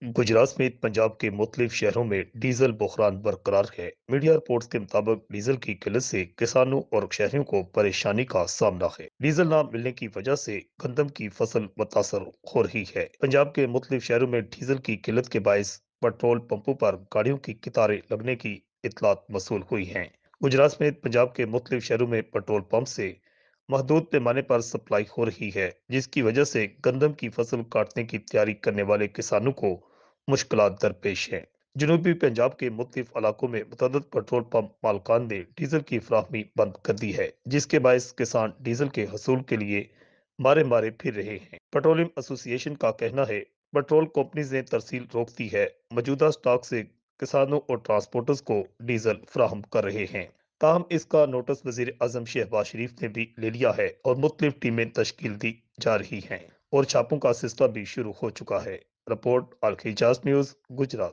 गुजरात समेत पंजाब के मुख्तलिफ शहरों में डीजल बहरान बरकरार है। मीडिया रिपोर्ट्स के मुताबिक डीजल की किल्लत से किसानों और शहरियों को परेशानी का सामना है। डीजल न मिलने की वजह से गंदम की फसल मुतासर हो रही है। पंजाब के मुख्तलिफ शहरों में डीजल की किल्लत के बायस पेट्रोल पंपों पर गाड़ियों की कतारें लगने की इतलात मसूल हुई हैं। गुजरात समेत पंजाब के मुख्तलिफ शहरों में पेट्रोल पंप से महदूद पैमाने पर सप्लाई हो रही है, जिसकी वजह से गंदम की फसल काटने की तैयारी करने वाले किसानों को मुश्किलात दरपेश हैं। जनूबी पंजाब के मुख्तलिफ इलाकों में मुतअद्दिद पेट्रोल पंप मालकान ने डीजल की फराहमी बंद कर दी है, जिसके बायस किसान डीजल के हसूल के लिए मारे मारे फिर रहे हैं। पेट्रोलियम एसोसिएशन का कहना है पेट्रोल कंपनीज ने तरसील रोक दी है, मौजूदा स्टॉक से किसानों और ट्रांसपोर्टर्स को डीजल फराहम कर रहे हैं। ताहम इसका नोटिस वजीर आजम शहबाज शरीफ ने भी ले लिया है और मुख्तलिफ टीमें तश्कील दी जा रही हैं और छापों का सिलसिला भी शुरू हो चुका है। रिपोर्ट अल हिजाज न्यूज, गुजरात।